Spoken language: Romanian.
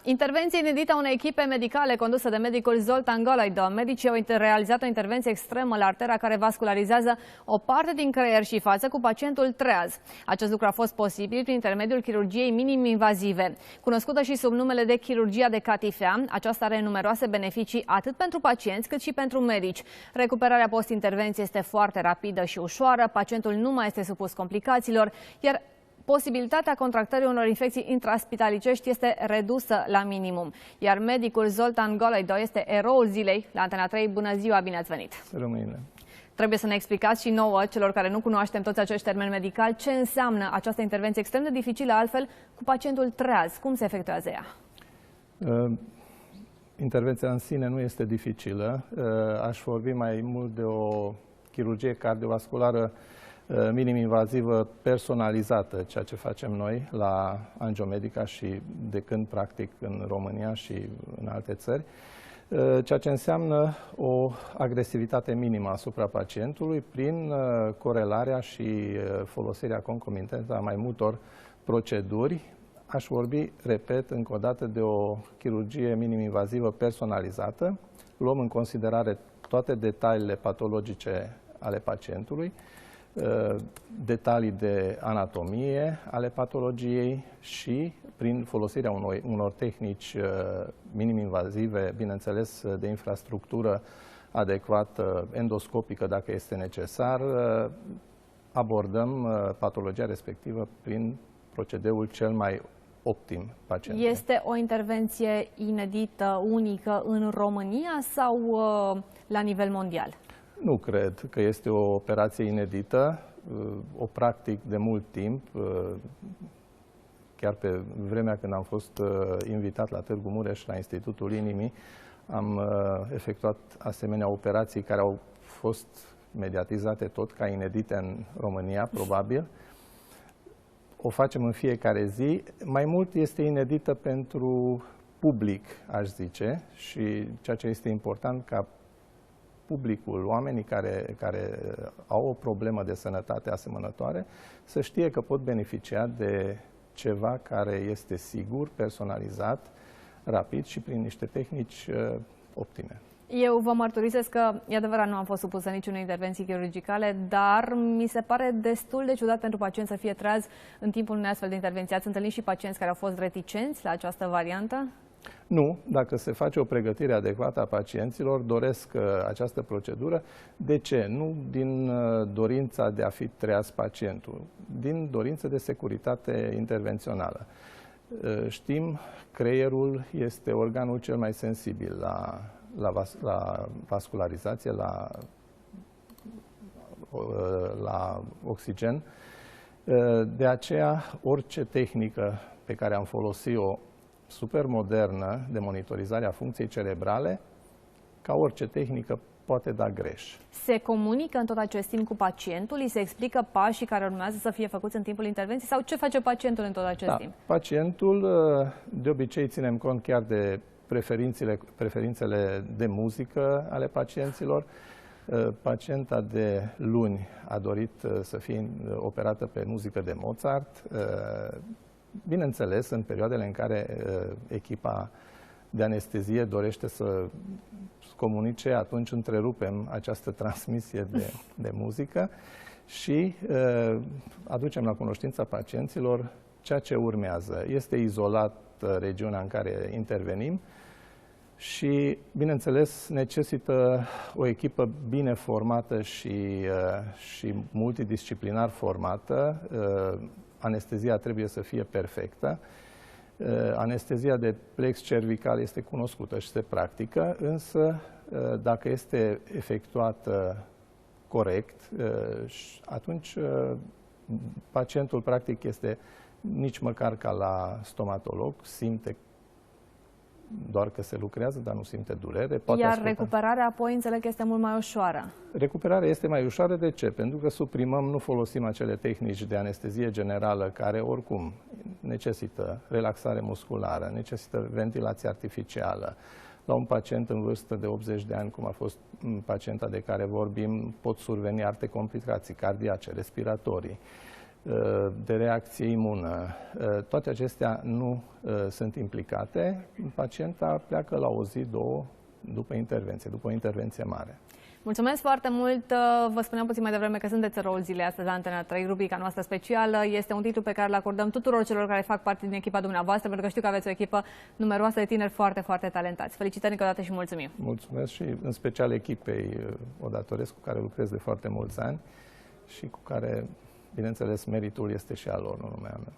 Intervenție inedită a unei echipe medicale condusă de medicul Zoltan Golaido. Medicii au realizat o intervenție extremă la artera care vascularizează o parte din creier și față cu pacientul treaz. Acest lucru a fost posibil prin intermediul chirurgiei minim-invazive. Cunoscută și sub numele de chirurgia de catifea, aceasta are numeroase beneficii atât pentru pacienți cât și pentru medici. Recuperarea post-intervenție este foarte rapidă și ușoară, pacientul nu mai este supus complicațiilor, iar posibilitatea contractării unor infecții intraspitalicești este redusă la minimum. Iar medicul Zoltan Golaido este eroul zilei. La Antena 3, bună ziua, bine ați venit! Rămâine. Trebuie să ne explicați și nouă, celor care nu cunoaștem toți acești termeni medicali, ce înseamnă această intervenție extrem de dificilă, altfel, cu pacientul treaz. Cum se efectuează ea? Intervenția în sine nu este dificilă. Aș vorbi mai mult de o chirurgie cardiovasculară minim-invazivă personalizată, ceea ce facem noi la Angiomedica și de când practic în România și în alte țări, ceea ce înseamnă o agresivitate minimă asupra pacientului prin corelarea și folosirea concomitentă a mai multor proceduri. Aș vorbi, repet, încă o dată de o chirurgie minim-invazivă personalizată. Luăm în considerare toate detaliile patologice ale pacientului, detalii de anatomie ale patologiei și prin folosirea unor tehnici minim-invazive, bineînțeles de infrastructură adecvată, endoscopică dacă este necesar, abordăm patologia respectivă prin procedeul cel mai optim pacientului. Este o intervenție inedită, unică în România sau la nivel mondial? Nu cred că este o operație inedită, o practic de mult timp. Chiar pe vremea când am fost invitat la Târgu Mureș, la Institutul Inimii, am efectuat asemenea operații care au fost mediatizate tot ca inedite în România, probabil. O facem în fiecare zi. Mai mult este inedită pentru public, aș zice, și ceea ce este important ca publicul, oamenii care au o problemă de sănătate asemănătoare, să știe că pot beneficia de ceva care este sigur, personalizat, rapid și prin niște tehnici optime. Eu vă mărturisesc că, e adevărat, nu am fost supusă niciunei intervenții chirurgicale, dar mi se pare destul de ciudat pentru pacient să fie treaz în timpul unei astfel de intervenții. Ați întâlnit și pacienți care au fost reticenți la această variantă? Nu, dacă se face o pregătire adecvată a pacienților, doresc această procedură. De ce? Nu din dorința de a fi treaz pacientul, din dorință de securitate intervențională. Știm, creierul este organul cel mai sensibil la vascularizație, la oxigen. De aceea, orice tehnică pe care am folosit-o super modernă de monitorizare a funcției cerebrale, ca orice tehnică, poate da greș. Se comunică în tot acest timp cu pacientul? Îi se explică pașii care urmează să fie făcuți în timpul intervenției? Sau ce face pacientul în tot acest timp? Pacientul, de obicei, ținem cont chiar de preferințele de muzică ale pacienților. Pacienta de luni a dorit să fie operată pe muzică de Mozart. Bineînțeles, în perioadele în care echipa de anestezie dorește să comunice, atunci întrerupem această transmisie de muzică și aducem la cunoștința pacienților ceea ce urmează. Este izolat regiunea în care intervenim și, bineînțeles, necesită o echipă bine formată și multidisciplinar formată. Anestezia trebuie să fie perfectă. Anestezia de plex cervical este cunoscută și se practică, însă dacă este efectuată corect, atunci pacientul practic este nici măcar ca la stomatolog, simte doar că se lucrează, dar nu simte durere. Iar recuperarea apoi înțeleg că este mult mai ușoară. Recuperarea este mai ușoară. De ce? Pentru că suprimăm, nu folosim acele tehnici de anestezie generală care oricum necesită relaxare musculară, necesită ventilație artificială. La un pacient în vârstă de 80 de ani, cum a fost pacienta de care vorbim, pot surveni alte complicații cardiace, respiratorii. de reacție imună. Toate acestea nu sunt implicate. Pacienta pleacă la o zi, două după intervenție, după o intervenție mare. Mulțumesc foarte mult! Vă spuneam puțin mai devreme că sunteți eroul zilei astăzi la Antena 3, rubrica noastră specială. Este un titlu pe care îl acordăm tuturor celor care fac parte din echipa dumneavoastră, pentru că știu că aveți o echipă numeroasă de tineri foarte, foarte talentați. Felicitări încă o dată și mulțumim! Mulțumesc și în special echipei o datoresc, cu care lucrez de foarte mulți ani și cu care, bineînțeles, meritul este și al lor, nu numai al meu.